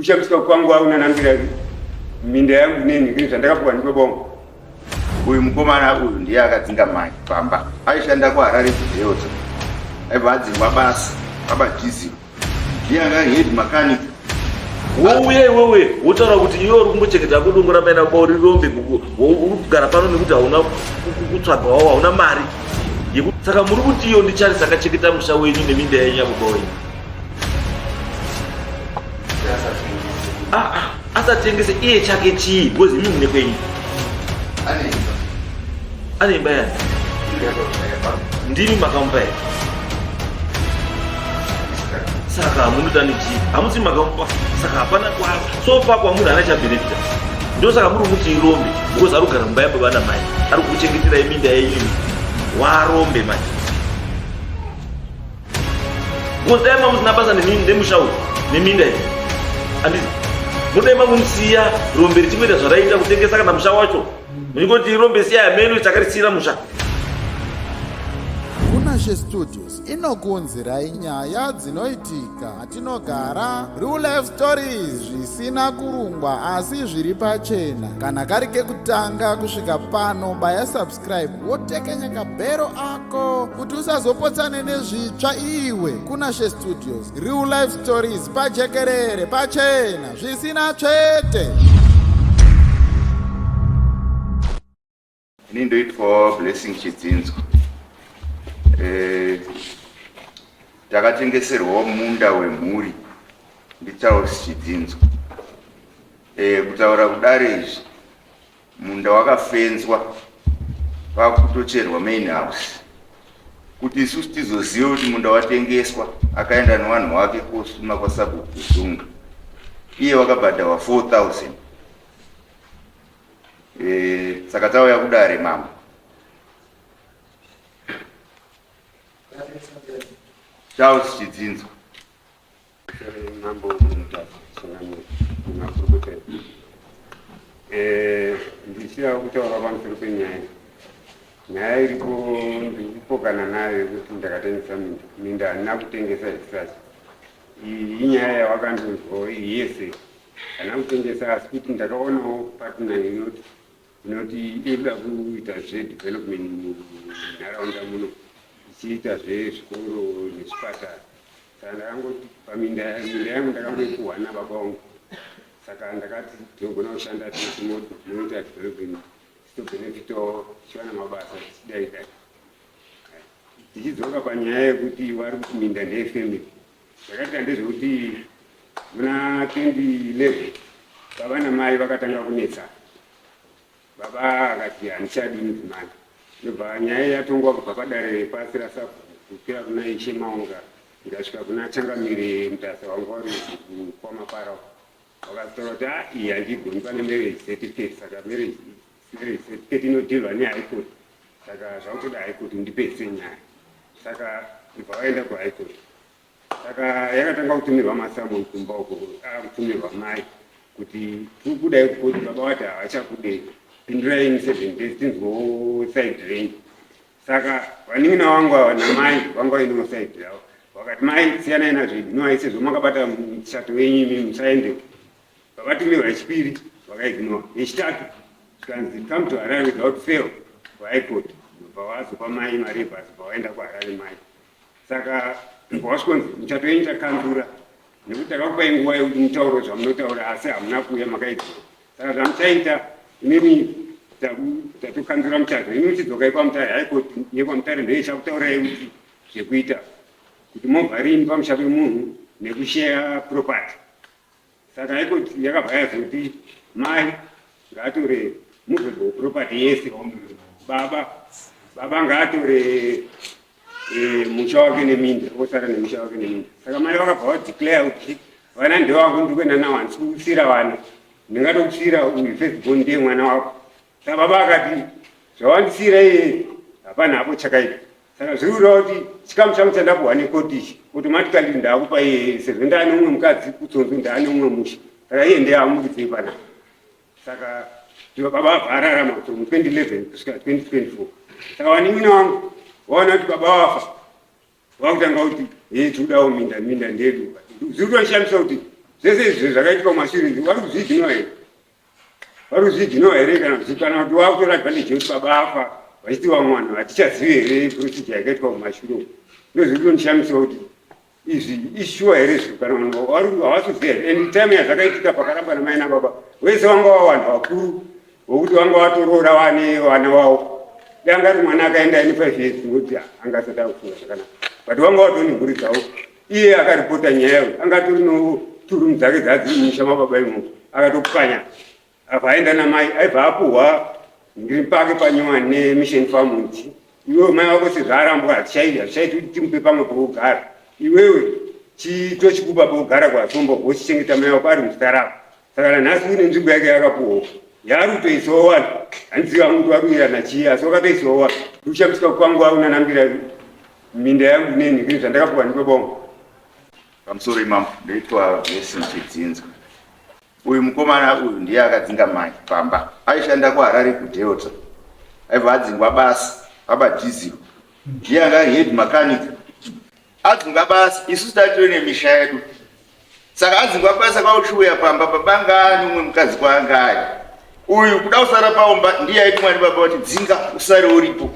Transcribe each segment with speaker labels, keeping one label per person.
Speaker 1: kushamsika kwangu au nanambira minda yangu nini kile ndakapuwa ndibongo.
Speaker 2: Uyu mukomana uyu ndiye akadzinga mai pamba aishanda kuHarare kudheyota aibva adzingwa basa abadhizi ndiye akari head mechanic.
Speaker 3: Wewe utaura kuti iwe uri kumbochengeta kudungu ramena bori rombe kugara pano nekuti hauna kutsvaga wawo hauna mari saka muri kuti iyo ndichari sakachengeta musha wenyu neminda yenyu yakuboyi. Asatengese iye chake chii because imi mune kwenyu ane imba yani ndimi makamupa yani saka hamunotani chii hamutsi makamupa saka hapana sofa kwamunhu ana chabenefita ndo saka muri kuti irombe because ari kugara mumba yababa namai ari kuchengetera minda yenyu warombe manje because dai mamusina basa nemusha uyu neminda yenyu handizi mudai mamusiya rombe richimboita zvaraita kutengesa kana musha wacho muchingoti irombe siya yamenu takarisiyira musha.
Speaker 4: Kunashe Studios inokuunzirai nyaya dzinoitika matinogara, real life stories zvisina kurungwa asi zviri pachena. Kana kari kekutanga kusvika pano baya subscribe wotekenya kabhero ako kuti usazopotsane nezvitsva iwe. Kunashe Studios, real life stories pajekerere pachena zvisina tsvete.
Speaker 2: Ini ndoitwawo Blessing Chidzinzo. Takatengeserwawo munda wemhuri ndiCharles Chidzinzo. Kutaura kudare izvi munda wakafenzwa pakutocherwa main house kuti isusu tizoziva kuti munda watengeswa. Akaenda nevanhu wake kosuma kwaSabhuku iye wakabhadharwa 4,000. Saka tauya kudare mama. Charles Chidzinzo.
Speaker 1: Mambo mutafungani makurukute. Ndishira kutaura pamusoro penyaya. Nyaya iripo kana nayo kuti ndakatengesa minda handina kutengesa isati. Iyi inyaya yawakandonzwa yese. Handina kutengesa asi kuti ndakaonawo partner inoti inoda kuita zvedevelopment munharaunda muno ichiita zvezvikoro nezvipatara. Saka ndakangoti paminda yangu ndakangoipuhwa nababa vangu. Saka ndakati ndinogona kushanda tinotimoto tinoita development tichibenefitawo tichiwana mabasa tichidaidai. Tichidzoka panyaya yekuti vari kuminda ndeyefamily. Ndakati ndezvekuti muna 2011 baba namai vakatanga kunetsana. Baba akati handichadi mudzimai. Ndobva nyaya yatongwa kubva padare repasi raSabhuku kukwira kuna Ishe Maunga ikasvika kuna Changamire mutasa wangu wari kwamapara. Vakataura kuti iyi handigoni pane marriage certificate. Saka marriage certificate inodhirwa neHigh Court. Saka zvakutoda High Court ndipedzise nyaya. Saka ndibva vaenda kuHigh Court. Saka yakatanga kutumirwa masamoni kumba uko akutumirwa mai kuti tiri kudai kuti baba vati havachakudei. Pindurai 7 days tinzwo side range. Saka vanin'ina vangu ava namai vangu vaino side yavo vakati mai siyanai nazvo ignoa sezvo makabata muchato wenyu imi musaende. Vakatumirwa chipiri vakaignoa. Yechitatu zvikanzi come to Harare without fail kuHigh Court. Ndobva vazopa mai mari yebhasi vaenda kuHarare mai. Saka wasvikonzi muchato wenyu takanzura nekuti takakupai nguva yekuti mutauro zvamunotaura asi hamuna kuuya makaidzira. Saka zvamuchaita inini tatokanzura muchato ini muchidzokai pamutare High Court yepamutare ndoichakutaurai kuti zvekuita kuti movha rini pamusha pemunhu nekusheya property. Saka High Court yakabva yazoti mai ngaatore movable property yese. Baba ngaatore musha wake neminda osara nemusha wake neminda. Saka mai vakabva vadeclare kuti vana ndevako ndikuenda navo handisi kusiyira vana ndingatokusiyira uyu firstborn ndiye mwana wako. Saka baba akati zvawandisiyira iye hapana hapo chakaita. Saka zvirikuda kuti chikamu changu chandapuhwa nekotichi automatically ndaakupa iye sezvo ndaane umwe mukadzi kutsonzo ndaane umwe musha. Saka iye ndiye amukudzei panapa. Saka baba abva ararama kuti mu 2011 kusvika 2024. Saka vanin'ina vangu vaona kuti baba vafa vakutanga kuti tikudawo minda ndedu. Zvirikutoshamisa kuti zvese izvi zvakaitika mumashure vari kuzvidzinoa here, vari kuzvidzinoa here kana kuti wakutora advantage yekuti baba afa vachiti vamwana hatichazivi here procedure yakaitwa mumashure. Ndozvinonishamisa kuti izvi ishuwa here zvi kana vanhu havasiziva here. And time yazvakaitika pakaramba namai nababa wese vanga vavanhu vakuru vokuti vanga vatorora vana vavo. Angari mwana akaenda ine 5 years nokuti angasati akufunga zvakanaka, but vanga vatori nemhuri dzavo. Iye akaripota nyaya angatori noturumu dzake dzadziri musha mababa imomo akatopwanya apa aenda namai aibva apuhwa ngiri pake panyiwa nemission family. Iwewe mai vako sezvaarambwa hazvichaiti kuti timupe pamwe pokugara, iwewe tochikupa pokugara kwasomba wochichengeta mai vako ari muzita rako. Saka nanhasi une nzvimbo yake yakapuhwa yaari kutoisawo vanhu, handiziva kuti waruirana chii, asi wakatoisawo vanhu. Kushamisika kwangu aunanambira minda yangu nenhingiri zvandakapuhwa ndibabongo.
Speaker 2: Pamusoro imambo ndoitwa Blessing Chidzinza. Uyu mukomana uyu ndiye akadzinga mai pamba, aishanda kuHarare kuDelta, aibva adzingwa basa abadhiziro, ndiye anga ari head mechanic. Adzingwa basa isusu tatiri nemisha yedu, saka adzingwa basa kwauchiuya pamba pabanga nomumwe mukadzi kwaanga ari. Uyu kuda kusara paomba ndiye aiti mwari baba kuti dzinga usare uripo.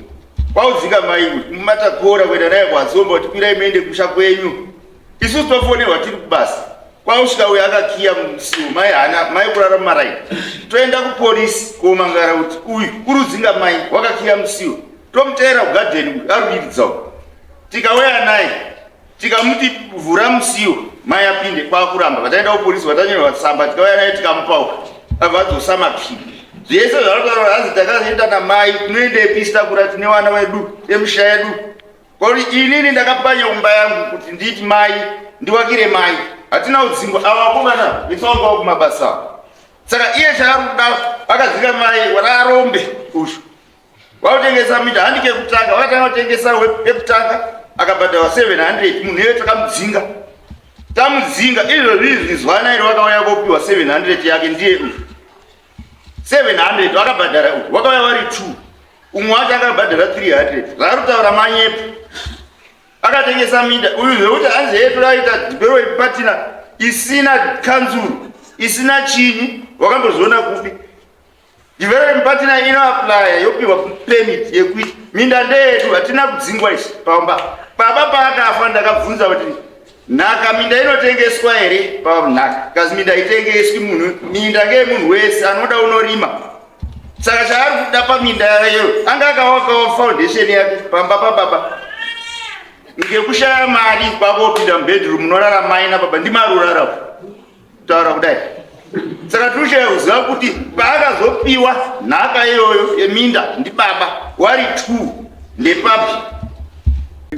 Speaker 2: Kwaudzinga mai uyu mumatakora kuenda naye kwazomba kuti kwirai muende kusha kwenyu. Isusu tofonerwa tiri kubasa. Kwausvika uyu akakiya musiwo mai kurarama marai. Toenda kupolisi komangara kuti uyu urudzinga mai wakakiya musiwo. Tomuteera kugadheni arudiridzawo. Tikauya naye tikamuti vhura musiwo mai apinde kwakuramba. Vataenda kupolisi vatanyorwa tsamba tikauya naye tikamupawo abva mapiri. Zvese zvavataura hanzi takazoenda namai tinoendei sitakura tine vana vedu emusha yedu. Kuti inini ndakapanya umba yangu kuti nditi mai ndiwakire mai, hatina udzingwa ava vakomana vetsongawo kumabasa. Saka iye chaari kuda akadzinga mai wararombe ushu wautengesa mita handike kutanga wakatanga kutengesa wekutanga akabhadharwa 700. Munhu iye takamudzinga izvozvi zwana iri wakauya kopiwa 700 yake ndiye uyu 700 wakabhadhara uyu wakauya vari 2, umwe wacho akabhadhara 300. Zvari kutaura manyepo akatengesa minda uyu zvekuti hanzi yetu aita development partner isina kanzuru isina chinyi. Wakambozviona kupi development partner inoapply yopiwa permit yekuti minda ndeyedu hatina kudzingwa isi paomba. Baba paakafa ndakabvunza kuti nhaka minda inotengeswa here panhaka, kazi minda itengeswi. Munhu minda ngeyemunhu wese anoda unorima. Saka chaari kuda paminda yayo anga akawakawo foundation yake pamba pababa ngekushaya mari kwakopinda mubedroom munorara mai nababa ndimarurara kutaura kudai. Saka tinoshaya kuziva kuti paakazopiwa nhaka iyoyo yeminda ndibaba wari 2 ndepapi.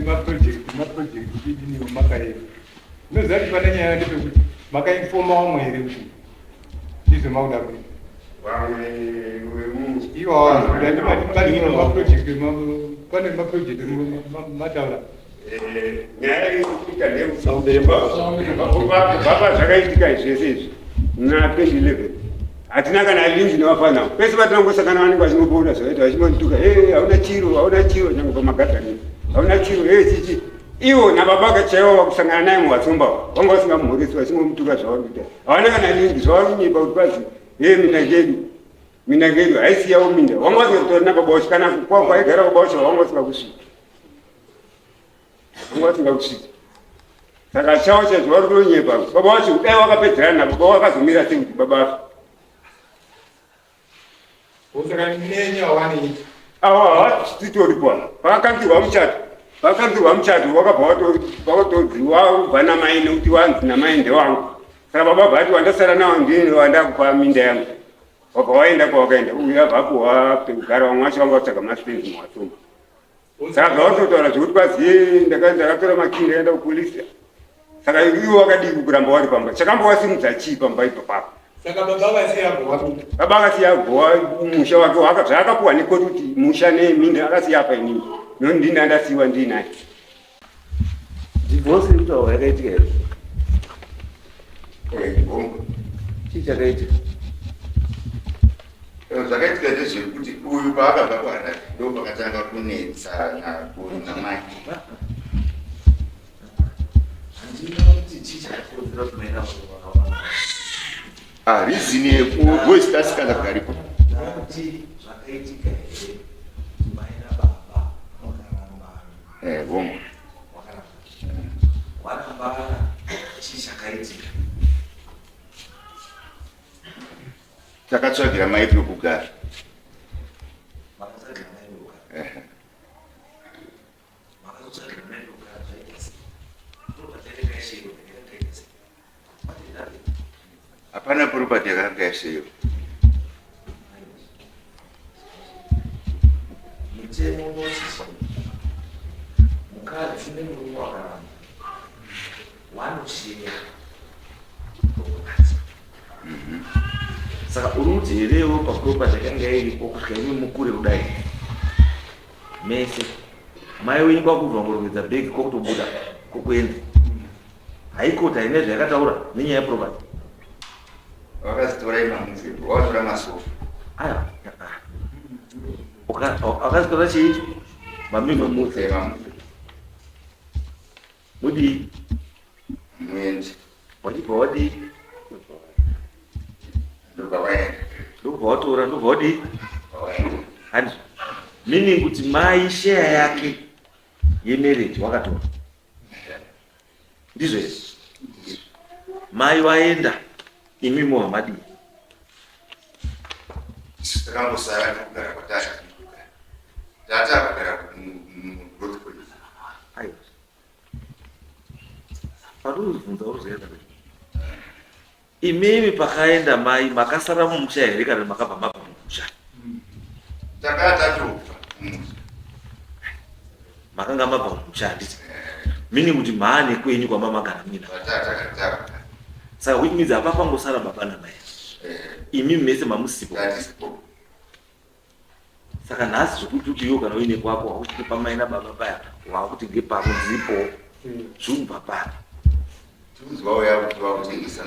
Speaker 5: Maproject idiniwo makaenda noziva kuti pane nyaya ndepekuti makainfoma wamwe here kuti ndizvo mauda kuti iwo maproject pane maproject mataura
Speaker 1: nyaya ikutika ndebaba zvakaitika zvese izvi muna 2011 hatina kana lingi nevafanao pese patinongosakana vanenge vachingobouda zvakaita vachingondituka hauna chiro nyange pamagadhani hauna chiro chichi. Iwo nababa akachaiwa vakusangana naye muvatsomba vanga vasingamhorisi vachingomutuka zvavari kuita havana kana lingi zvavari kunyepa kuti kwazi minda ngedu haisiyawo minda vanga vasingatori nababa vacho kana kwaigara baba vacho vanga vasingakusvika. Saka chavo chacho vari kunonyepa baba vacho kudai wakapedzerana nababa wakazomira sei kuti baba afa.
Speaker 5: Saka nenyawani
Speaker 1: titoripo pakakanzirwa muchato wakabva watodziwa namai nekuti wanzi namai ndewangu. Saka baba bati wandasara nawo ndini wandakupa minda yangu wabva waenda kwawakaenda uyu abva apuhwa pekugara vamwe vacho vanga vatsvaga maspenzi muvatsomba. Saka zvawatotaura zvekuti kwaziye ndakatora makini ndaenda kupolisi. Saka iwo wakadii kuramba wari pamba chakambowasimudza chii pamba ipapapo.
Speaker 5: Saka baba akasiya agwa musha wake zvaakapuhwa nekoti kuti musha neminda akasiya apa inini ndini andasiyiwa ndiinaye.
Speaker 3: Divorce itawo yakaitika here. Chii chakaitika?
Speaker 2: Zvakaitika ndezvekuti uyu paakabva kuHarare ndo pakatanga kunetsana namai.
Speaker 3: Handina kuti chii chakakonzera kunoenda
Speaker 2: Reason yekuwesitasikana kugaripo
Speaker 3: zvakaitika here mai nababa vakarambana
Speaker 2: bongo
Speaker 3: warambana chii chakaitika
Speaker 2: takatsvagira mai pekugara
Speaker 3: makatsvagira mai pekugara makatsvagira mai pekugara zvaita sei ndopatarekaisheyo ndakaita sei matendari
Speaker 2: hapana property yakanga yasheyo
Speaker 3: mutemo unosisa mukadzi nemurume wakaramba wanosheya saka uri kuti herewo paproperty yakanga iripo kusvika imi mukure kudai mese mai wenyu kwakubva ngorongedza bhegi kwokutobuda kwokuenda haikota ine zvayakataura nenyaya yeproperty
Speaker 2: wakazitora imamuzi watora masofa
Speaker 3: aya akazitora chiicho mamimba muse mudii
Speaker 2: muende
Speaker 3: wachibva wadii
Speaker 2: ndobva waenda
Speaker 3: ndobva watora ndobva wadii handi meaning kuti mai sheya yake yemarriage wakatora ndizvo here mai waenda imimo hamadii
Speaker 2: takangosara kugara kwatata tata akagara murotkoli
Speaker 3: aiwa paruzibvunza uruzoenda imimi pakaenda mai makasara mumusha here kana makabva mabva mumusha
Speaker 2: takatatobva
Speaker 3: makanga mabva mumusha handiti meaning kuti maane kwenyu kwamamagara muina
Speaker 2: vatata
Speaker 3: saka which means hapapangosara baba namai imimi mese mamusipo saka nhasi zvokuti kuti iwo kana uine kwako wakuti pamai nababa paya wakuti ngepako dzipo zvunubva pari
Speaker 2: tuzwawo yakuti vakutengesa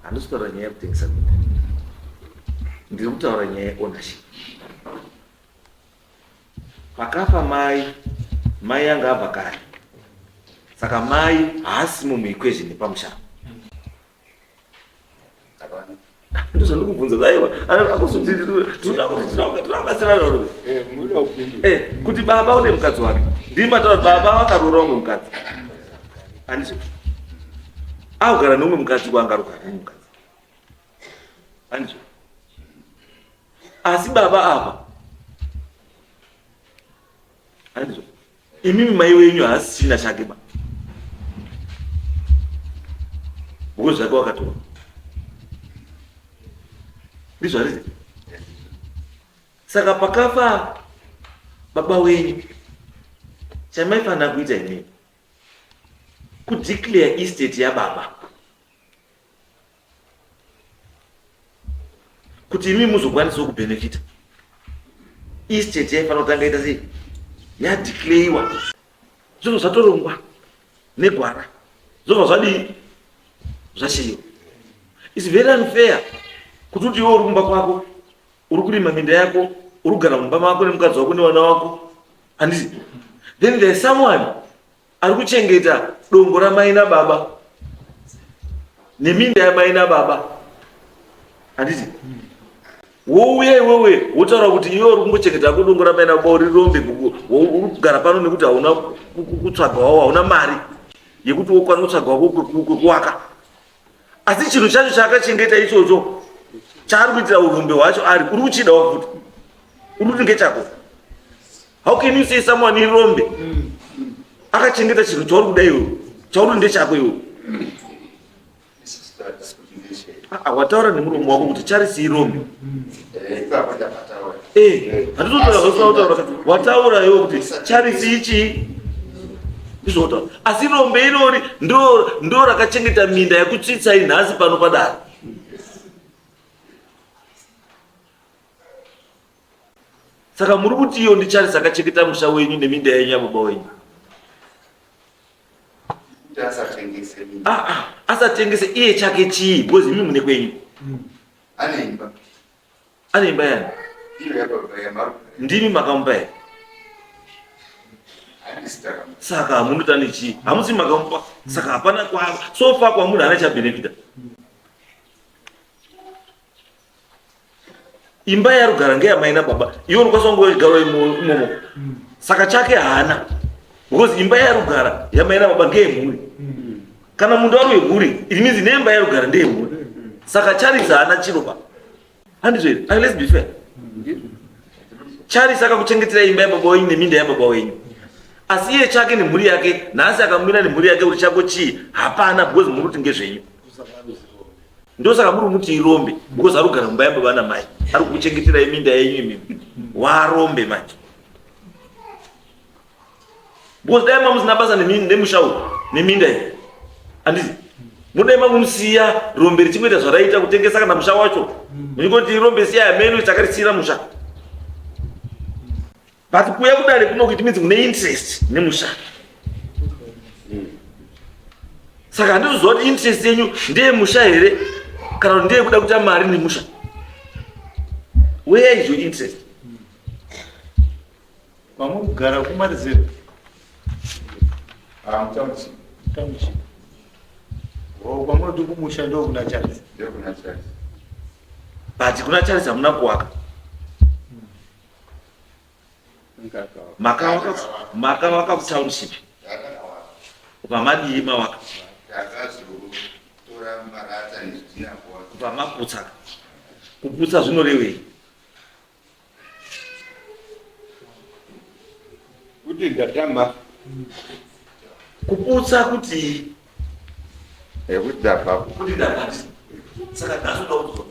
Speaker 3: handisi kutaura nyaya yekutengesa minda ndiri kutaura nyaya yeownership pakafa mai yanga abva kare saka mai haasimo muequation yepamusha ndozvandikubvunza aiwa akusutirangasiranaro kuti baba une mukadzi wake ndiri mataura baba vakarora umwe mukadzi handizvo akugara neumwe mukadzi wangarugara neumwe mukadzi handizvo asi baba apa handizvo imimi mai wenyu haasi china chake ba uko zvake wakatora ndizvo harizi saka pakafa baba wenyu chamaifanira kuita inei kudeclare estate yababa kuti imi muzokwanisawo kubhenefita estate yaifanira kutanga ita sei yadeclareiwa zvinhu zvatorongwa negwara zvobva zvadii zvasheyiwa is very unfair kuti kuti iwe uri kumba kwako uri kurima minda yako uri kugara mumba mako nemukadzi wako nevana wako handisi then there is someone ari kuchengeta dongo ramai nababa neminda yamai nababa handisi wouya iwewe wotaura kuti iwe uri kungochengeta ko dongo ramai nababa uri rombe uri kugara pano nekuti hauna kutsvagawo hauna mari yekuti wokwana kutsvagawo kuwaka asi chinhu chacho chaakachengeta ichocho chaari kuitira urombe hwacho ari uri kuchidawo futi uri kuti ngechako how can you say someone irombe akachengeta chinhu chauri kuda iwe chauri ndechako iwe wataura nemuromo wako kuti charisi irombe handitotaura wataura iwe kuti charisi ichi ndizvotaura asi rombe irori ndo rakachengeta minda yekutsvitsai nhasi pano padaro saka muri kuti iyo ndicharisi akachengeta musha wenyu neminda yenyu yababa wenyu asatengese iye chake chii because imi mune kwenyu ane imba yani ndimi makamupa here saka hamunotane chii hamusi makamupa saka hapana sofa kwamunhu ana chabhenefita imba yarugara ngeyamai nababa, iwe unokwanisa kungogara imomo. Saka chake haana, because imba yarugara yamai nababa ngeyemhuri. Kana mundu ari wemhuri, it means neimba yarugara ndeyemhuri. Saka Charles haana chiroba. Handizvere, let's be fair. Charles akakuchengetera imba yababa wenyu neminda yababa wenyu. Asi iye chake nemhuri yake, nhasi akamira nemhuri yake kuti chako chii, hapana, because muri kuti ngezvenyu. Ndosaka muri muti irombe, because arugara mumba yababa namai. Ari kuchengetera minda yenyu imimi. Warombe manje. Because dai musina basa nemushauri neminda iyi. Andizi. Mudai mamusiya rombe richimboita zvaraita kutengesa kana musha wacho. Muchingoti irombe siya yamenu chakarisira musha. But kuya kudare kunokuti means mune interest nemusha. Saka ndizvo kuti interest yenyu ndeye musha here kana kuti ndeye kuda kuita mari nemusha. Where is your interest?
Speaker 6: Kwamugara kumarizero.
Speaker 2: Township.
Speaker 6: Kwamunoti kumusha ndo kuna Charles.
Speaker 2: Ndio kuna Charles.
Speaker 3: But kuna Charles hamuna kuwaka. Maka waka township. Pamadi mawaka.
Speaker 2: Tora marata nezvina kwa.
Speaker 3: Pamaputsa. Kuputsa zvinorevei?
Speaker 2: Kuti ndatama.
Speaker 3: Kuputsa kuti
Speaker 2: Kuti dapa.
Speaker 3: kuti ndakati. Saka ndasoda kuzo.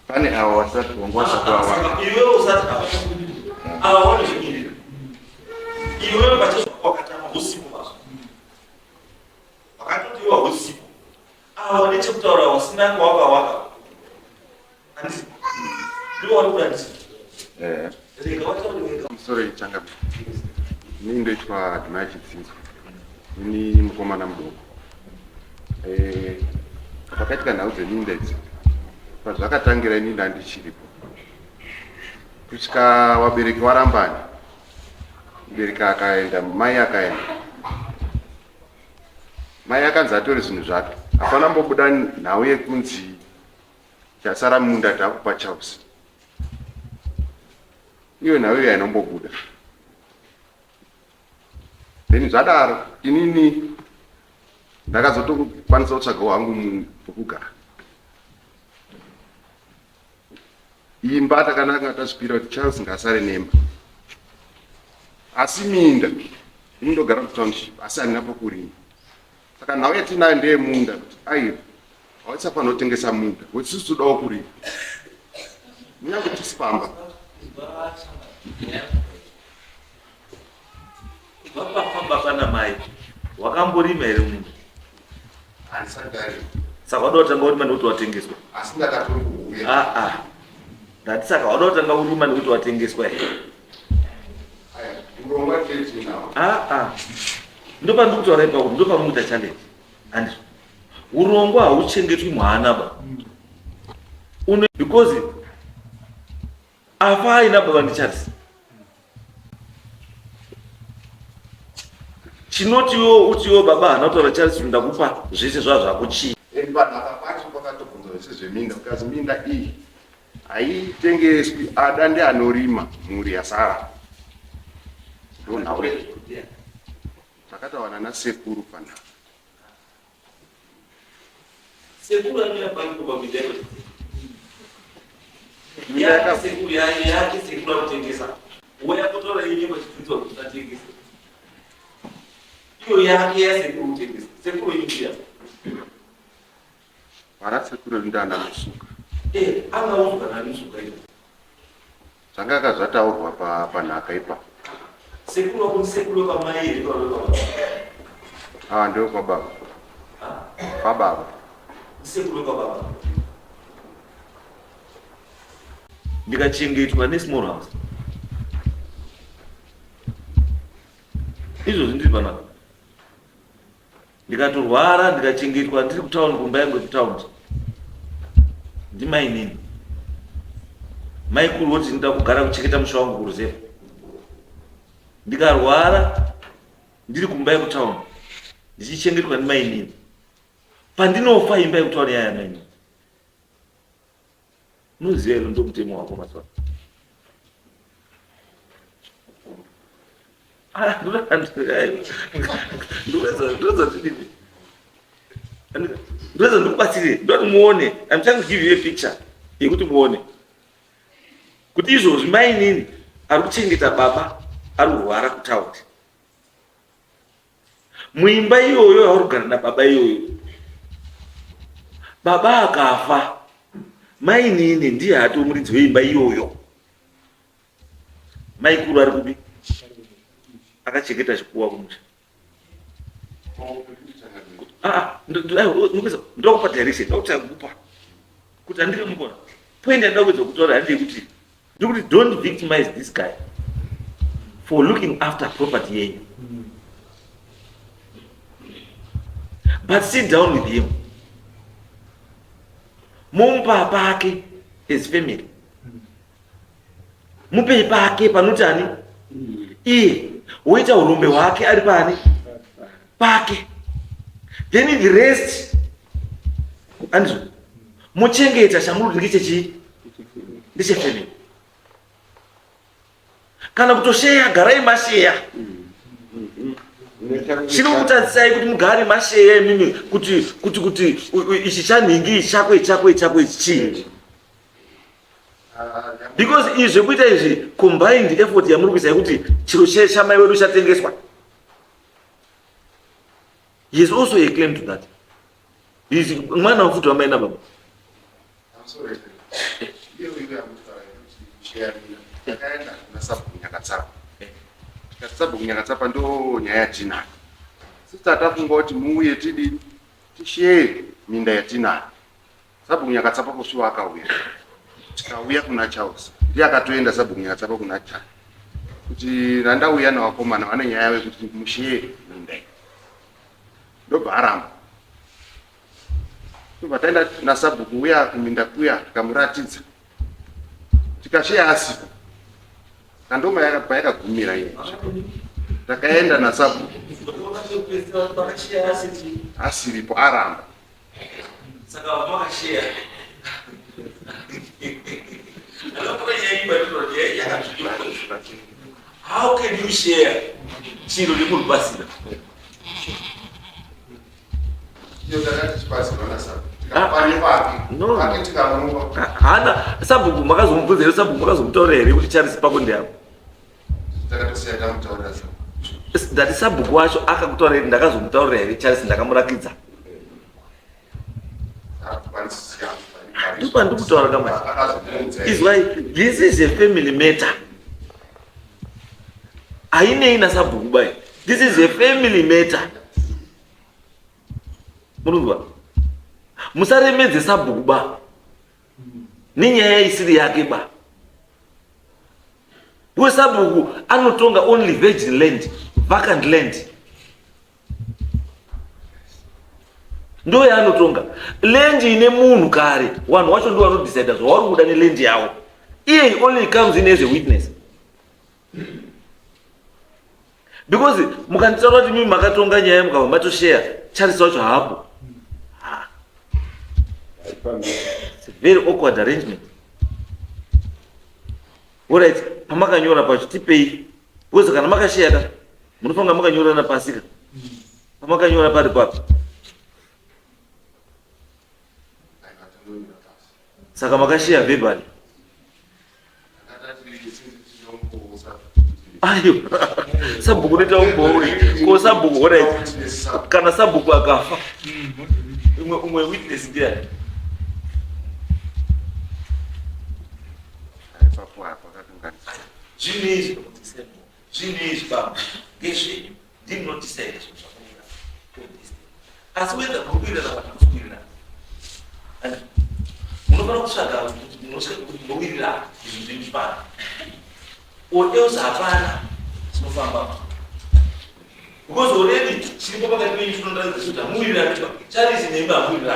Speaker 2: Pane awa wasati wongosa kwa wa.
Speaker 3: Iwe usati awaone zvingine. Iwe pacho wakatama usiku basa. Wakatoti iwe usiku. Awaone chekutaura wasina kwawaka. Andisi. Ndiwo wari kurandisa. Rega watauri wega.
Speaker 7: Sorry changa. Mimi ndoitwa Dumai Chitsinzo. Ini mukomana mudoko. Pakaitika nhau dzeminda idzi pazvakatangira ini ndandichiripo kusvika wabereki warambani, mubereki akaenda, mai akaenda. Mai akanzi atore zvinhu zvake, hapana mbobuda nhau yekunzi chasara munda takupa Charles. Iyo nhau iyo hainombobuda. Then zvadaro inini ndakazotokwanisa kutsvaga wangu pokugara. Imba takanaka tasvipira kuti Charles ngasare nemba. Asi minda inondogara kutownship asi handina pokurima. Saka nhau yatinayo ndeyemunda kuti aiwa hautisafana kutengesa munda kuti sisi todawo kurima. Munyange tisipamba.
Speaker 3: Vapafamba pana mai. Wakamborima here munhu.
Speaker 2: Handisagari.
Speaker 3: Saka wada kutanga kurima nekuti watengeswa.
Speaker 2: Asi ndakatori kuuya.
Speaker 3: Ndati saka wada kutanga kurima nekuti watengeswa here.
Speaker 2: Urongwa chete nawo.
Speaker 3: Ndopa ndikutaura ipapo ndopa muita challenge. Andizvo. Urongwa hauchengetwi mwana ba. Because afa aina baba ndichati. Chinotiwo utiwo baba hana kutaura Charles ndakupa zvese zvako chii.
Speaker 7: Panhaka pacho pakatobvunza zvese zveminda ukazi minda iyi haitengeswi, ada ndeanorima mhuri yasara. Ndo nhau takatawana nasekuru panhaka.
Speaker 3: Sekuru anouya panguva minda yake sekuru yake sekuru anotengesa. Uya kutora inyimbo chidzidzwa kuti atengese. Iyo yake yasekuru kutengesa. Sekuru inyimbo.
Speaker 7: Para sekuru ndanda musuka.
Speaker 3: Angaudzwa namusuka iyo.
Speaker 7: Zvanga akazvataurwa panhaka ipa.
Speaker 3: Sekuru wako sekuru kamai iri kwa
Speaker 7: Ndio kwa baba. Baba.
Speaker 3: Sekuru kwa baba. Ndikachengetwa nesmall house. Izvo zvindiri panapa. Ndikatorwara ndikachengetwa ndiri kutauni kumba yangu kutauni. Ndimai nini? Mai kuru woti ndida kugara kuchengeta musha wangu kuruzepo. Ndikarwara ndiri kumba yekutauni. Ndichichengetwa ndimai nini? Pandinofa imba yekutauni yaya nini? munoziva ero ndomutemo wako mazuva ndoza ndikubatsire ndoti muone. I'm trying to give you a picture yekuti muone kuti izvozvi mainini ari kuchengeta baba ari kurwara kutaundi. Muimba iyoyo yauri kugara nababa iyoyo, baba akafa, mainini ndiye hato muridzi weimba iyoyo. Maikuru ari kubi akachengeta chikuwa kumusha. Ndokupa direction, ndokupa kuti andiri mukona. Point yandoda kuzokutora ndekuti ndikuti don't victimize this guy for looking after property yenyu. But sit down with him. Mumpa pake his family. Mupe pake panutani. Iye woita urumbe wake ari pani pake. Then the rest anzo muchengeta shamuru ngechechi ndiche family. Kana kutosheya garai masheya. Chino kutatsai kuti mugari masheya mimi kuti ichi chanhingi chakwe ichi. Because izvi kuita izvi combined effort yamuri kuisa kuti chiro chamai wedu chatengeswa. He is also a claim to that. He is mwana mfuto wa maina baba.
Speaker 7: I'm sorry. Hiyo share yakaenda na sababu kunyakatsapa. Sababu kunyakatsapa ndo nyaya yatina. Sisi tatafunga kuti muuye tidi tishare minda yatina. Sababu kunyakatsapa kuswa akauya. Tikauya kuna Charles. Ndiye akatoenda sababu kunyakatsapa kuna Charles. Kuti ndauya na wakomana vane nyaya yekuti mushare minda. Ndo baramba. Tataenda na sababu kuuya kuminda kuya tikamuratidza. Tikashare asipo. Kandoma yakagumira iye. Takaenda na sababu asiripo aramba.
Speaker 3: Saka wakashare. How can you share chiro likulubasira? No. Hana sababu makazomubvunza sababu makazomutaura here kuti Charles pako ndiapo. Ndati sababu wacho akakutaura here ndakazomutaura here Charles ndakamurakidza. Ndipo ndikutaura kama is why this is a family matter. Aine ina sababu bai. This is a family matter. Munuzwa. Musaremedze sabhuku ba. Ninyaya isiri yake ba. Uwe sabhuku anotonga only virgin land, vacant land. Ndo ya anotonga. Land ine munhu kare. Wanhu wacho ndo vanodecide zvavari kuda neland yawo. He only comes in as a witness. Because mukanditaura kuti mimi makatonga nyaya mukabva matoshare Charles wacho hapo. It's a very awkward arrangement. Alright, pamakanyora pacho tipei. Because kana makashare munofanga makanyora na pasika. Pamakanyora pari papo. Saka makashare verbally. Ayo. Sabhuku neta umbori. Ko sabhuku alright. Kana sabhuku akafa. Umwe witness ndiye. Genies, Baba, Geshe, did not decide as well the computer that was doing that. And Munoka Munoka is in Japan. Or else Havana, Snowfamba. Because already, she never got me from the movie. Charlie is in the movie.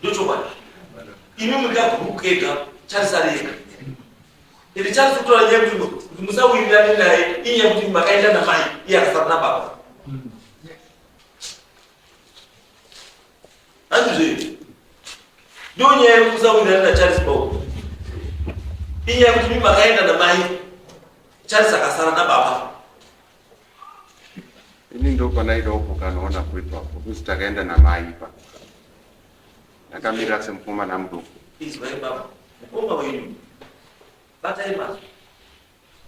Speaker 3: Don't you want? Even without who came up, Charlie. Ili Charles kutoa nyevu musawirira naye inya kuti makaenda na mai yakasarana baba. Anzwe. Ndio nyaya yekusawirirana na Charles Bow. Inyaya kuti mimi makaenda na mai. Charles akasara na baba.
Speaker 7: Ini ndo panaida upo kanaona kwetu hapo. Kuzi takaenda na mai pa. Nakamira semfuma na mduku.
Speaker 3: Hizi bali baba. Mkoma wenyu. Bata ima.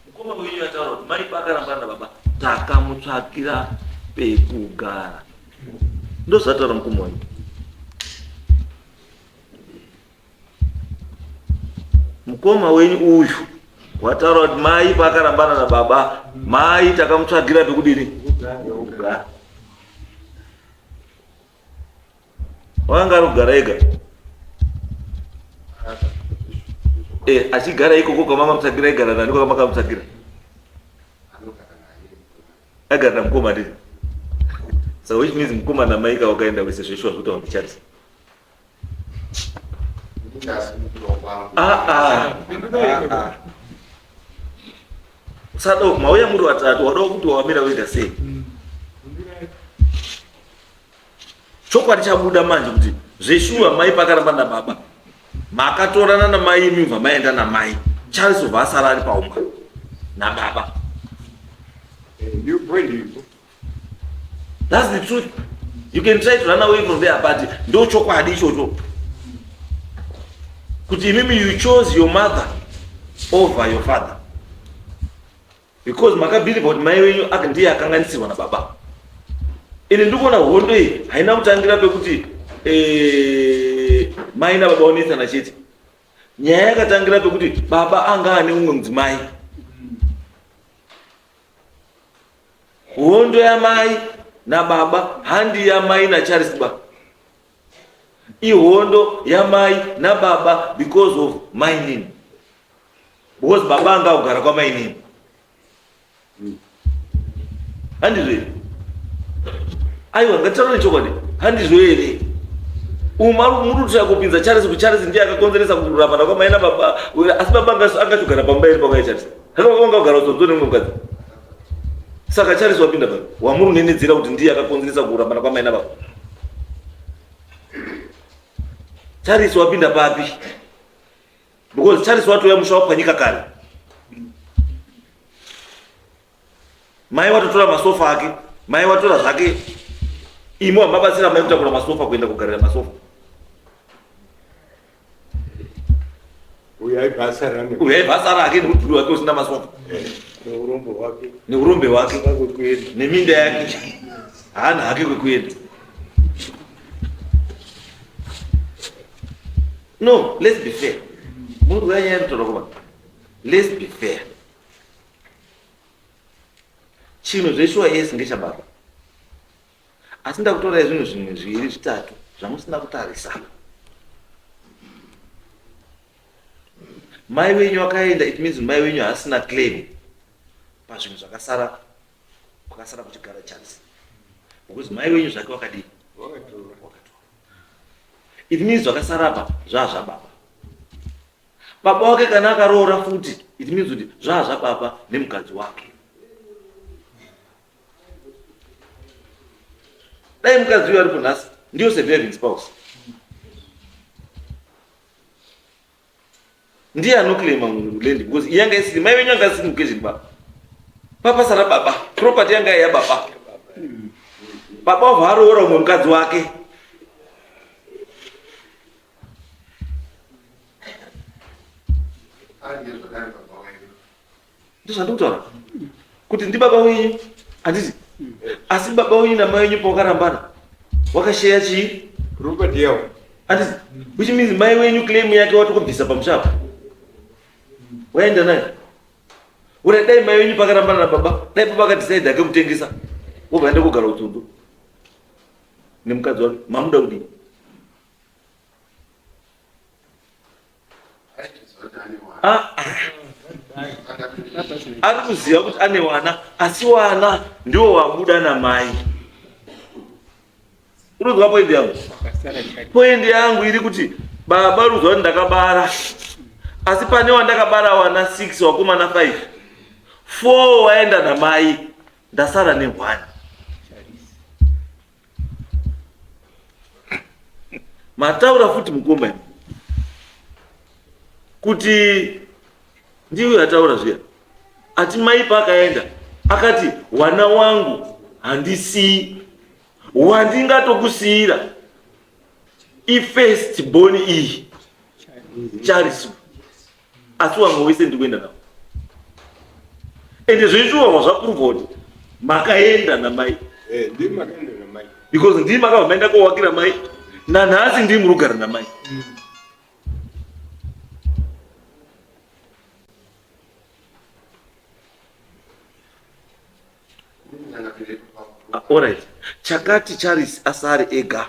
Speaker 3: Mkoma wenyu ataona mai paka na baba. Takamutsvakira pekugara. Ndo zataura mukoma wenyu. Mukoma wenyu uyu wataura kuti mai pakarambana na baba, mai takamutsvagira pekudini? Pekugara. Wanga ari kugara ega? Achigara ikoko kwamamamutsvagira egara nani kwamakamutsvagira? Agara namukoma ndii. So which means mukoma na mai wakaenda wese zveshuwa zvekuti wandicharisa. Sada mauya muri watatu wada kuti wamira wega sei. Chokwadi chabuda manje kuti zveshuwa mai pakarambana na baba. Makatorana na mai mimva maenda na mai. Charles vasara ari paumba na baba. That's the truth. You can try to run away from there, but ndo chokwadi ichocho. Kuti mimi you chose your mother over your father. Because makabili kuti mai wenyu ndiye akanganisirwa na baba. Ini ndikuona hondo iyi haina kutangira pekuti mai na baba onesana chete. Nyaya yakatangira pekuti baba anga ane umwe mudzimai. Hondo ya mai na baba handi ya mai na Charles ba. Ihondo ya mai na baba because of my name. Because baba anga ugara kwa my name. Handizwe. Aiwa ngataura chokwadi. Handizwe ere. Umaru murutu yakupinza Charles ku Charles ndiye akakonzeresa kurapana kwa mai na baba. Asi baba angachogara pambairi kwa Charles. Haka wanga ugara udzone mukadzi. Saka Charles wapinda baba. Wamuru nenedzera kuti ndiye akakonzeresa kurapana kwa mai na baba. Charles wapinda papi? Because Charles watu ya musha wapanyika kale. Mai watotora masofa ake, mai watora zvake. Imo ambabatsira mai kutakura masofa kuenda kugarira masofa.
Speaker 5: Uyai basara
Speaker 3: ake nemudhuri wake usina masofa. Neurombe wake. Neminda yake. Hana hake kwekuenda. No, let's be fair. Let's be fair. Chino zveshuwa yesi ngechababa. Asi ndakutora zvinhu zvimwe zviviri zvitatu zvamusina kutarisa. Mai wenyu akaenda, it means mai wenyu hasina claim pazvinhu zvakasara kuchigara Charles. Because mai wenyu zvake wakadii? Wakatora. It means zvakasara apa zvazvababa. Baba wake kana akaroora futi, it means kuti zvazvababa nemukadzi wake. Dai mukadzi uyu ari kunhasi ndiyo surviving spouse. Ndiye anoclaima land because yanga isiri mai wenyu anga isiri mukazini baba. Papa sara baba, property yanga ya baba. Baba varoora umwe mukadzi wake. Ndozvandikutaura kuti ndi baba wenyu handiti asi baba wenyu namai wenyu pawakarambana wakasheya chii?
Speaker 5: property yavo.
Speaker 3: Handiti which means mai wenyu claim yake watokubvisa pamushapo waenda naye. Ura dai mai wenyu pakarambana na baba, dai baba akadecide akamutengesa wobva enda kugara utundu nemukadzi wake, mamuda kudii? Ari kuziva kuti ane wana, asi wana ndiwo wabuda namai. Unozwa poindi yangu? Poindi yangu iri kuti baba ruzwa kuti ndakabara, asi pane wandakabara wana 6 wakomana 5, 4 waenda namai, ndasara ne1. Mataura futi mukoma kuti ndiwe ataura zviya ati mai paakaenda akati wana wangu handisii wandingatokusiyira ifirst born iyi Charles asi wamwe wese ndikuenda nawo ende zvichiwa zvapuruvodi makaenda namai
Speaker 5: ndimi makaenda namai
Speaker 3: because ndimi makabva maenda kowakira mai nanhasi ndimi murugara namai alright chakati Charles asari ega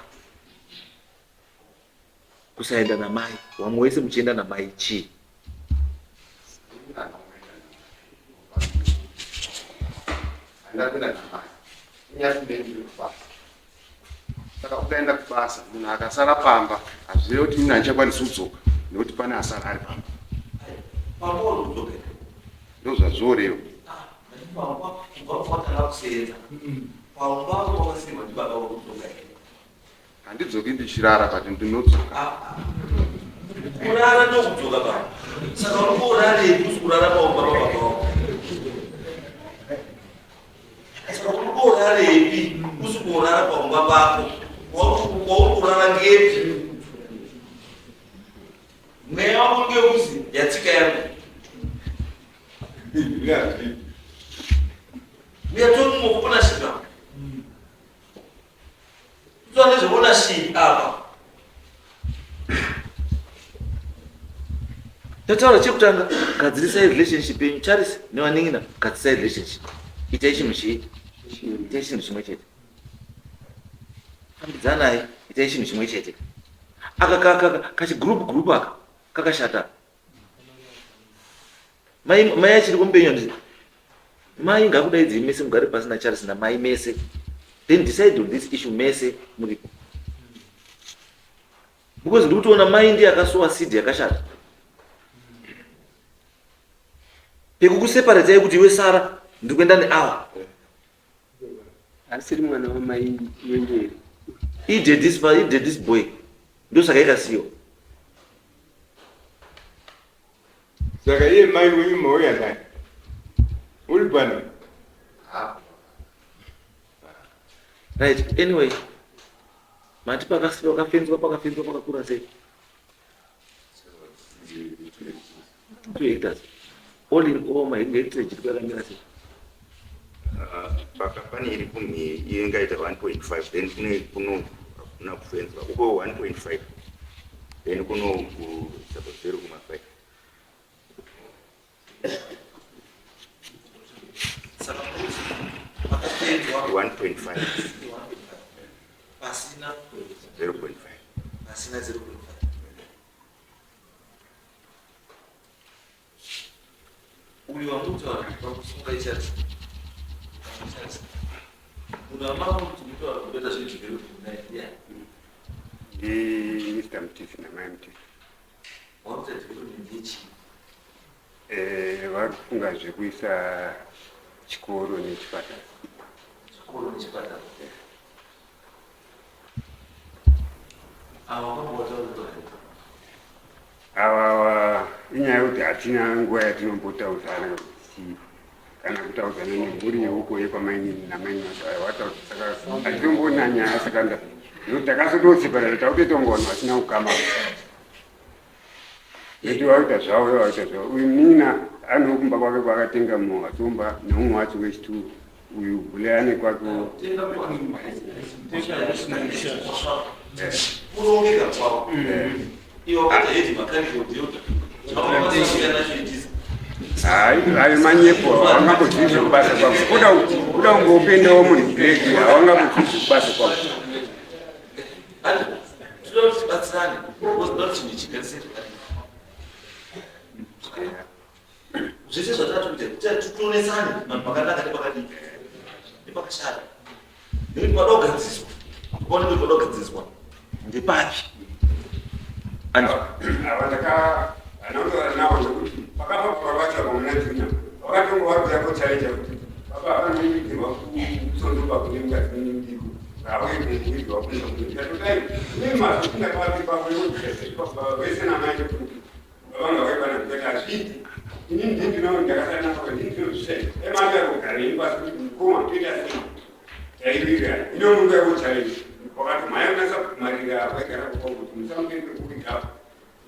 Speaker 3: kusaenda namai wamwe wese muchienda namai chii
Speaker 7: saka ukaenda kubasa munhu akasara pamba hazvive kuti munhu andichakwanisi kudzoka nekuti pane asara ari pamba ndo zvazvoreva handidzoki ndichirara pati ndinodzoka
Speaker 3: kurara ndokudzoka pa saka unorarei kusikurara paumba papapao saka unorarei kusikurara paumba pako waukurara ngepi mweya wako ngeuzi yatsika yangu uyatomumokupona shipa kutsva nezvekuona shii apa tataura chekutanga gadzirisai relationship yenyu Charles newaning'ina gadzirisai relationship itai chinhu chii itai chinhu chimwe chete fambidzanai itai chinhu chimwe chete aka kachigroup aka kakashata mai achiri kumbenyu ndizi mai ngakudaidzei mese mugare pasi naCharles namai mese then decide on this issue mese muripo because ndikutoona mai ndiye akasowa seed yakashata pekukuseparate kuti iwe Sara ndikuenda neawa
Speaker 1: asiri mwana wamai wenjeri
Speaker 3: he did this boy ndosaka ikasiyiwa
Speaker 5: saka iye mai wenyu mauya naye uri pana
Speaker 3: right anyway mati pakafenzwa pakakura sei 2 hectares all in all mahectare chiri kwakamira sei
Speaker 2: pane iri kumhi ingaita 1.5 then kuna kufenzwa uko 1.5 then kuno kusabazero kuma5 1.5
Speaker 3: pasina
Speaker 2: 0.5
Speaker 3: pasina 0.5 uyu wamutaura pakusunga iCharles munhu amava kuti mutaura kutoita zvinhu zvigere kunaia
Speaker 1: Mr. Mtifi na mai Mtifi
Speaker 3: wakuta development yechii
Speaker 1: vari kufunga zvekuisa chikoro nechipatara
Speaker 3: chikoro nechipatara ava vambotaura
Speaker 1: ava inyaya yekuti hatina nguva yatinombotaudzana kana kutaudzana nemhuri yeuko yekwamaini namaini wataura saka hatitombona nyaya sakanda nokuti takasotoseparata takutotongoona vasina kukama kuti wakuita zvavo wakuita zvavo uyu nina anokumba kwake kwakatenga muwatomba neumwe wacho wechituru uyu gule ane kwake
Speaker 3: kurongeka kwavo iwo kata hedi makanikodyota
Speaker 1: ayo manyepo hawangambodzidzi kubasa kwako kuda kungopendawo munhu bleki hawangambodzidzi kubasa kwako
Speaker 3: toda kuti tibatsirane ozida kuti michigariseri zvese zvatatu kuita titonesane vanhu pakanaka nepakadii nepakashata nekuti pada kugadziswa kuoneka kuti pada kugadziswa ndepapi
Speaker 1: ava ndakanaongorana navo nekuti pakapa pakavatsvaka muna junior vakatongovarudzako challenge kuti papa anoitirwa kusondopa kune mukati menindiko avaitoitirwa kuneatodai ne mazokunda pati pavo vese namaite kuti
Speaker 5: vanga vaivana kuita azviti inini ndindino ndakasana paka ndindinozvisei emari yakugara imbasi kuti mukoma kuita sei taivira ino mungu yakuchallenge wakati mhaya unasa kumarira vaigara kupa kuti musamupende kuita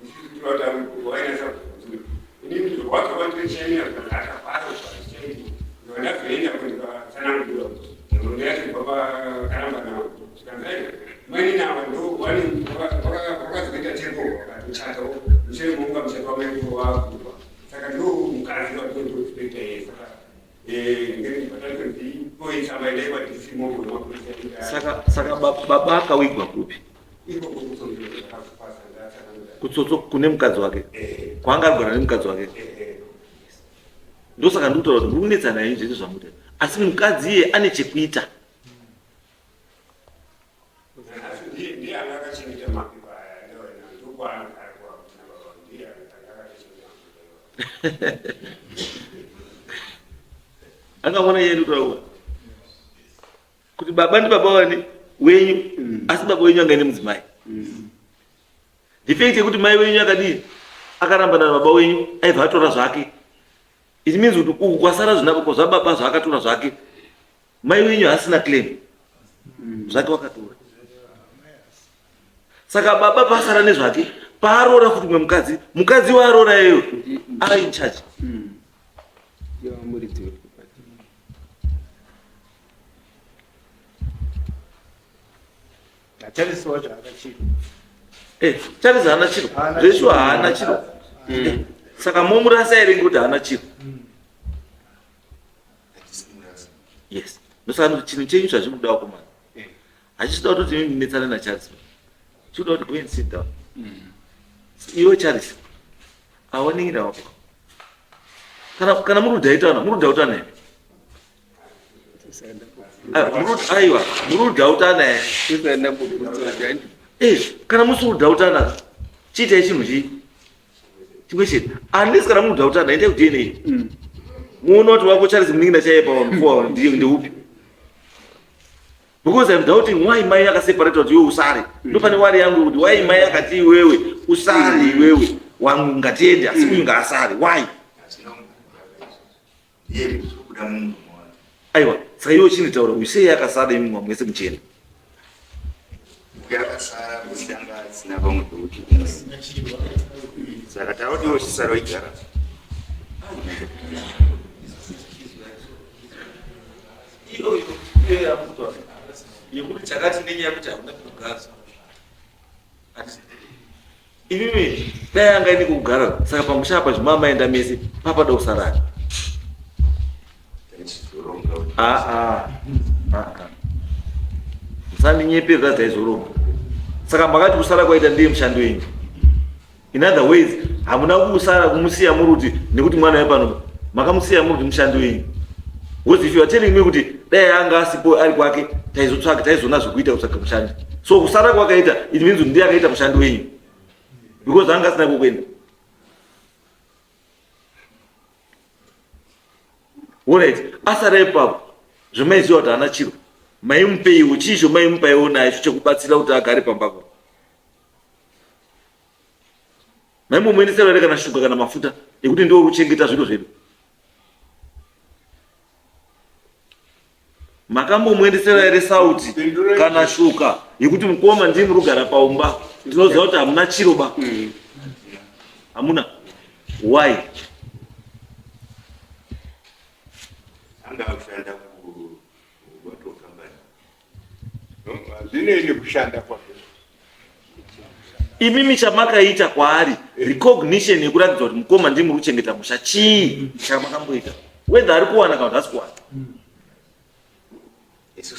Speaker 5: isisi kuti wainasa kudzura inini ndokwatsova ndinochemira kuti akapara zvazvichaiti ndondazoenda kundikatsanangura ndondoyati papakaramba navo zvikanzai mweni nava ndo wakazoita cheko wakatochatawo mushure mounga muchato wamaiko wakurwa saka ndo mukadzi watondozvitoita iye
Speaker 3: saka baba akawigwa kupi kutsotso kune mukadzi wake kwanga arigara nemukadzi wake ndosaka ndikutaura kuti ndikunetsa naye zvese zvamuta asi mukadzi iye ane chekuita angaona iye ndikutaura kuti baba ndi baba wani wenyu asi baba wenyu anga ine mudzimai defect yekuti mai wenyu akadii akarambana na baba wenyu aibva atora zvake. It means kuti uku kwasara zvinako zvababa zvaakatora zvake mai wenyu hasina claim zvake wakatora. Saka baba pasara nezvake paarora futi mwe mukadzi waarora iyeyo ari in charge.
Speaker 6: Charles wacho akachiro.
Speaker 3: Charles haana chiro. Zveshu haana chiro. Saka momurasa ere ngekuti haana chiro. Yes. Ndosaka kuti chinhu chenyu zvachiri kuda kumana. Hachida kuti mimi ndinetsane naCharles. Chikuda kuti go and sit down. Iwe Charles. Awaningira wako. Kana muri kudhautana ere? Muri kudhautana ere? Kana musi kudhautana chiitai chinhu chimwe chete. Unless kana muri kudhautana endai kudii nei? Muona kuti wako Charles muningira chaiye pa ndeupi? Because I'm doubting why mai akaseparate kuti iwe usare. Ndopane wari yangu kuti why mai akati iwewe usare iwewe wangu ngatiende asi uyu ngaasare. Why? Aiwa, saka iwe chinitaura uyu sei akasara imi mwese muchenda.
Speaker 2: Yakasara kusanga asina pamwe pekuti saka taura kuti iwe chisara igara.
Speaker 3: Iyo yamutora yekuti chakati nenyaya yekuti hakuna kugara. Imimi dai anga ine kugara saka pamusha apa zvimamaenda mese papada kusarani. Musandinyeperera dzaizoroma. Saka makati kusara kwaita ndiye mushando wenyu. In other ways hamuna kusara kumusiya muri kuti nekuti mwana wepano makamusiya muri kuti mushando wenyu. Because if you are telling me kuti dai anga asipo ari kwake taizotsvaka taizona zvekuita kutsvaka mushando. So kusara kwakaita it means kuti ndiye akaita mushando wenyu. Because anga asina kukwenda. Alright, asara ipapo zvimaiziva kuti haana chiro. Maimupeiwo chisho maimupaiwo naye chekubatsira kuti agare pambako. Maimbomuendesera ere kana shuga kana mafuta ekuti ndiwo kuchengeta zviro zvedu. Makambomuendesera ere sauti kana shuka yekuti mukoma ndimi muri kugara paumba ndinoziva kuti hamuna chiro ba. Hamuna. Why?
Speaker 2: Anga kushanda
Speaker 7: Zvinei kushanda kwake.
Speaker 3: Imimi chamakaita kwaari recognition yekuratidza kuti mukoma ndimi muri kuchengeta musha chii chamakamboita. Whether ari kuwana kana kuti hasi kuwana.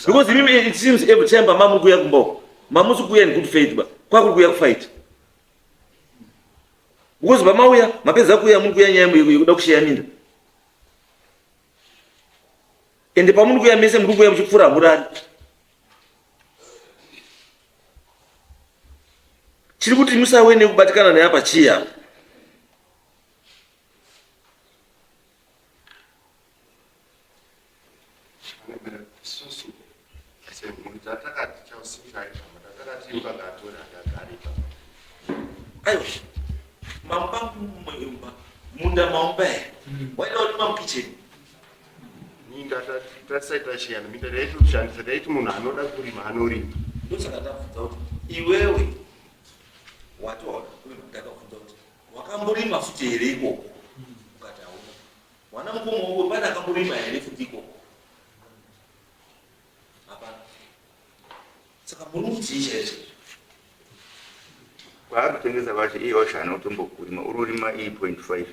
Speaker 3: Because it seems every time mama kuya kumbo mamusi kuya in good faith ba kwa kuya kufight. Because mama uya mapedza kuya muri kuya nyaya yekuda kushiya minda. Ende pamuri kuya mese muri kuya muchipfura murari. Chiri kuti musawe nekubatikana naye apa chiya. Aiwa. Mampa munda maumbe. Waida kuti mamkicheni.
Speaker 7: Minda tasaita chiyana, minda kushandisa taiti munhu anoda kurima anorima.
Speaker 3: Ndosaka ndabvunza kuti iwewe watoona ndakabvunza kuti wakamborima futi here ikoko? Ukati hauna. Mwana mukoma uwe pana akamborima here futi ikoko? Hapana. Saka muri kuti ichaizvo.
Speaker 2: Kwaakutengesa vacho iye wacho anotombokurima urorima 8.5.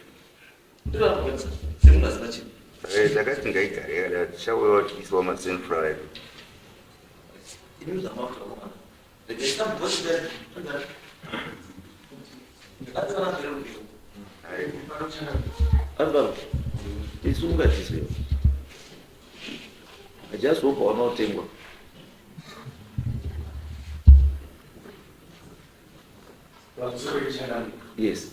Speaker 3: Ndinokwenza semungasina chinhu.
Speaker 2: Takati ngaigare yakadaro tichauyawo tichiiswa masunflower.
Speaker 3: Ini zamakuta kumana. Ndikaitambosidari. Ndikatana mberi mberi. Alvaro, isungatizwe. I just hope wanaotengwa. Yes.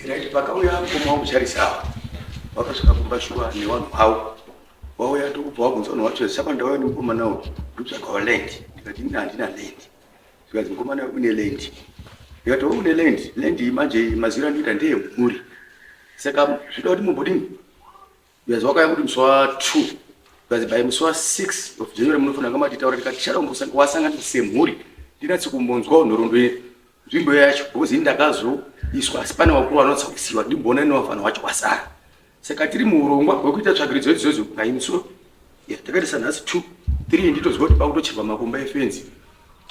Speaker 8: Right, pakauya kuma mucharisa wakasvika kumbashuwa nevanhu havo wauya tokubva wabvunza vanhu vacho saka ndauya nemukomana nawo ndotsvaga waland ndikati ina handina land zvikanzi mukomana une land ndikati une land manje maziro anoita ndeyemhuri saka zvida kuti mumbodini zvikanzi wakauya kuti musi wa2 zvikanzi by musi wa6 of January munofanira kunge matitaura tikati tichada wasanganisa semhuri ndinatsi kumbonzwawo nhoroondo nzvimbo yacho because ini ndakazoiswa asi pane vakuru vanotsakusiwa ndimboona nevafanha wacho wasara saka tiri muurongwa hwekuita tsvagiridzo idzodzo ngaimuso takaita nhasi 2 3 nditoziva kuti pakutocherwa makomba efenzi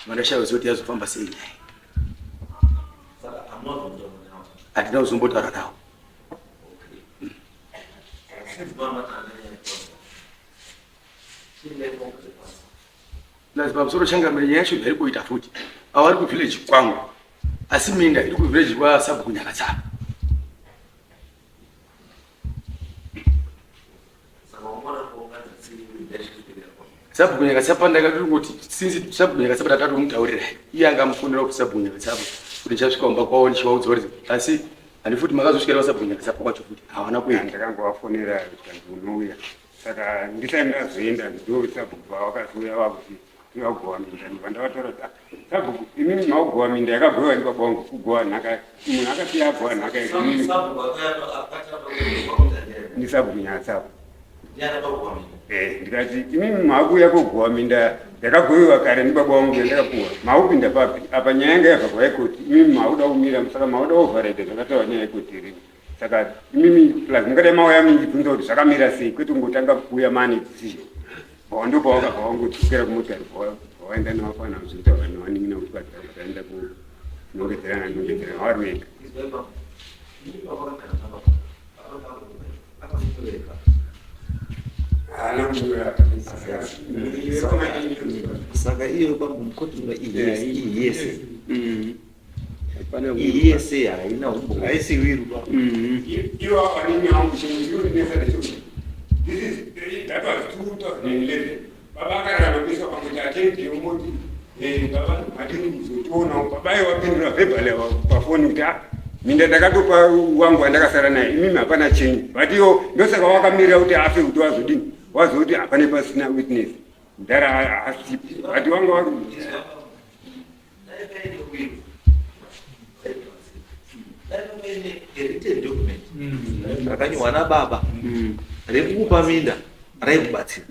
Speaker 8: mandashaviziva kuti yazofamba sei nyaya handina kuzombotaura navo lazima musoro changamire nyaya yacho yairi kuita futi avari kuvhileji kwangu asi minda iri kuvhileji kwasabhuku nyakatsapa sabhuku nyakatsapa ndakati kuti sinzi sabhuku nyakatsapa tatatomuutaurira iye angamufonera kuti sabhuku nyakatsapa kuti ndichasvika kumba kwavo ndichivaudza kuti asi handi futi makazosvikira pasabhuku nyakatsapa kwacho kuti havana kuenda
Speaker 1: ndakangovafonera kuti unouya saka ndisati ndazoenda ndo sabhuku vavakazouya vakuti tivagowa minda ndipandavatora sabhuku imini maugowa minda yakagoyiwa ndipabongo kugowa nhaka munhu akasiya agowa nhaka ndi sabhuku nyakatsapa ndikati imimi maakuya kugowa minda yakagoyiwa kare ndipabongo yandakapuwa maupinda papi apa nyaya yanga yabva kwaikoti imimi mauda kumira saka mauda ovharedha zvakataura nyaya yekoti irini saka imimi plus mungadai mauya mindibvunza kuti zvakamira sei kwete kungotanga kuuya mane decision ndobva wakabva wangodzokera kumotari waenda navafana zvotaura nevaningina kuti vataenda kunongedzerana nongedzerana vari wega
Speaker 3: saka iyo kwamumukotora iyese iyese haina umbo
Speaker 8: aisiwirwa
Speaker 5: ivo vanini hangu chinhuiurinesa that was 2011 baba akararamiswa pakuti atende umoti baba matini kuzotiona baba iwapindura vhebhale pafoni kuti minda ndakatopa wangu wandakasara naye imimi hapana chenji but iwo ndosaka wakamirira kuti afe kuti wazodini wazoti hapane pasina witness ndara asipi but wanga wari
Speaker 3: rakanyorwa nababa rekukupa minda raikubatsira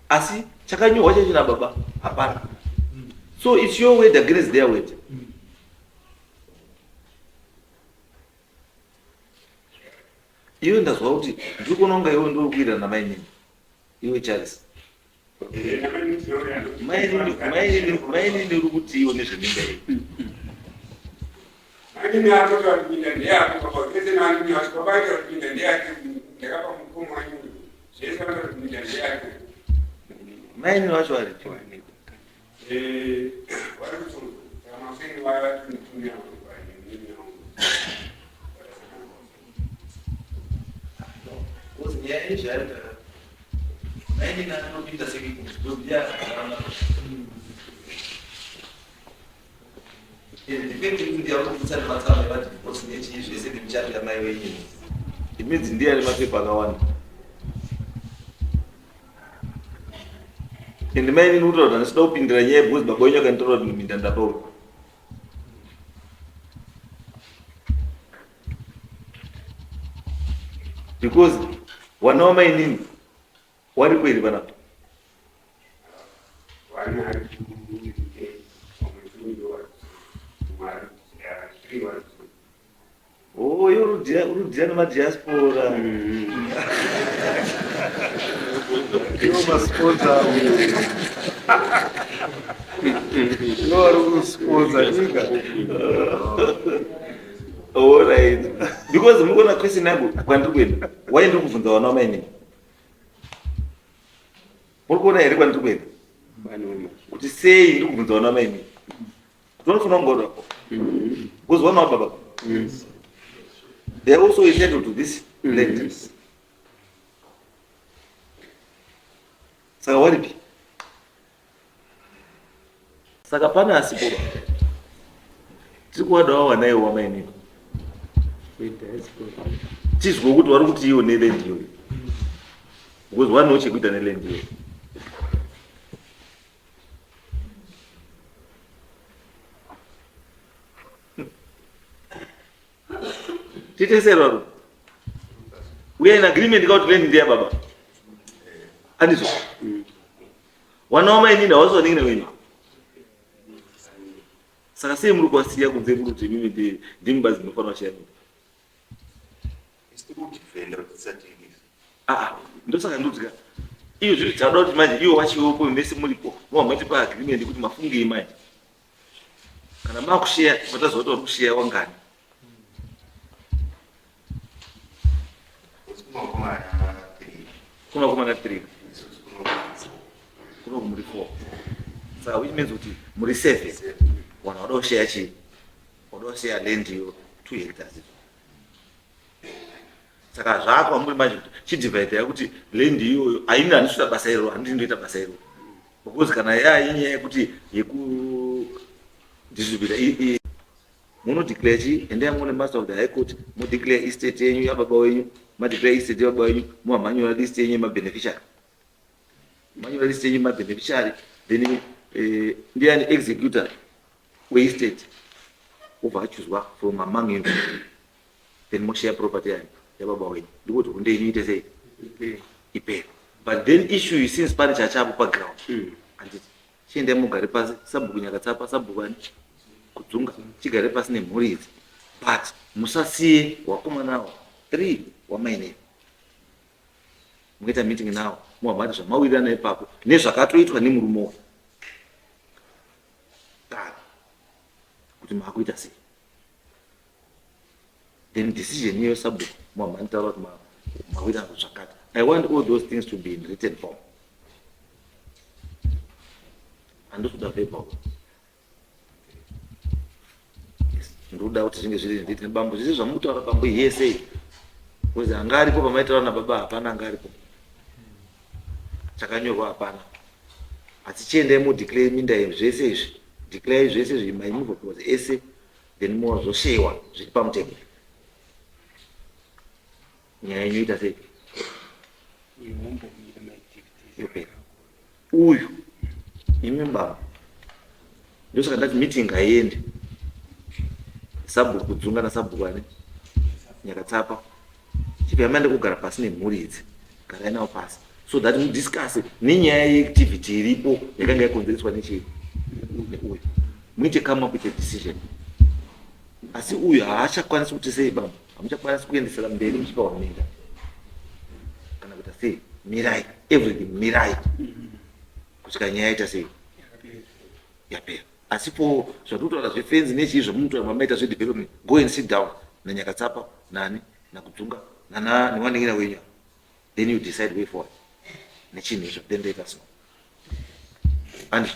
Speaker 3: asi chakanyorwa chacho nababa hapana so it's your word against their word iwe ndazwa kuti ndiri kuona kunga iwe ndiri kuirana namainini iwe Charles mainini uri kuti iwe nezveminda iyi
Speaker 5: anini atoti kuti minda ndeyake papaese nanini ati papaita kuti minda ndeyake ndakapa mukomo wanyu zvese vanoti kuti minda ndeyake
Speaker 3: maini wacho vari
Speaker 5: vari kutsonga saka maseni vavatunitumira
Speaker 3: nyaya yezvaita maini anopinda sekudobya ndipekutindiyakutsana matsama evadhivosi nechii zvese nemichato yamai wenyini imidzi ndiye ane mapepa akawanda ende maini nokutaura kuti handisida kupindira nyaya because baba wenyu akanditora kuti minda ndapauri because wana wamainini wari kweri panapa
Speaker 5: Wana
Speaker 3: oh yo rudia nemadiaspora
Speaker 6: Iwo masponsa iwo vari kusponsa nyika.
Speaker 3: alright because mukona question yangu kwandiri kuenda why ndiri kubvunza wana wamainini muri kuona here kwandiri kuenda kuti sei ndiri kubvunza wana wamainini tonofanira kungodapo because wana wababa they are also entitled to this land. Saka waripi? Saka pana asipo. Tikuwadawo wanayo wamainini. Tizwe kuti vari kuti iwo neland iyo. Because vane chekuita neland iyo. Titeserwa. We are in agreement about land there baba. Andizo. Wana wamainini hawaso ningine wenyu. Saka sei muri kwasiya kunze muri kuti mimi ndimbazi ndinofanira kushanda.
Speaker 2: Defender tisatengesa.
Speaker 3: Ndosaka ndodzika. Iyo zviri chada kuti manje iwo wachiwopo mese muripo. Mwamati pa agreement kuti mafunge manje. Kana makushare vatazoti vari kushare wangani. Kuna kumana 3. Kuna kumuri 4. Saka which means kuti muri 7. Wana wadoshare chi. Wadoshare land yo 2 hectares. Saka zvako muri manje kuti chidivide yakuti land iyoyo haina anoita basa iro handiri ndoita basa iro. Because kana inyaya yekuti yeku distribute muno declare chi ende amone master of the high court mu declare estate yenyu ya baba wenyu ma declare estate ya baba wenyu mu manual list yenyu ma beneficiary manual list yenyu ma beneficiary then ndiani executor we estate ubachuzwa from among you then mo share property ya baba wenyu ndikuti kunde yenyu ite sei ipe but then issue is since pane chachapo pa ground anditi chiende mugari pasi sabhuku nyakatsapa sabhukani kudzunga chigare pasi nemhuri idzi but musasiye wakomanawo 3 wamainini muita meeting nawo muhamati zvamawirirana ipapo nezvakatoitwa nemurume kare kuti makuita sei then decision iyo sabhuku muhamati taura kuti mawirirana zvakati. I want all those things to be in written form. Andotoda verbal. Ndoda kuti zvinge zviri nditi bambo zvisi zvamutaura bambo yese kuzi angaripo pamaitaura nababa hapana angaripo chakanyorwa hapana asi chiendai mudeclare minda zvese izvi declare zvese izvi maimovables ese then mozoshewa zviri pamutemo nyaya inoita sei uyu imi baba ndosaka ndati meeting haiende sabhuku kudzunga nasabhuku ane nyakatsapa chibva maende kugara pasi nemhuri idzi garai nawo pasi so that mudiscuss nenyaya yeactivity iripo yakanga yakonzereswa nechii neuyu muite come up with a decision. Asi uyu haachakwanisi kuti sei baba hamuchakwanisi kuendesera mberi muchipawa minda kana kuita sei mirai everything mirai kusvika nyaya yaita sei yapera. Asi po zvatotaura zvefenzi nechii zvomunotaura mamaita zvedevelopment go and sit down nanyakatsapa nani nakudzunga newanengena wenyu then you decide way forward nechinhu izvo then let us know. And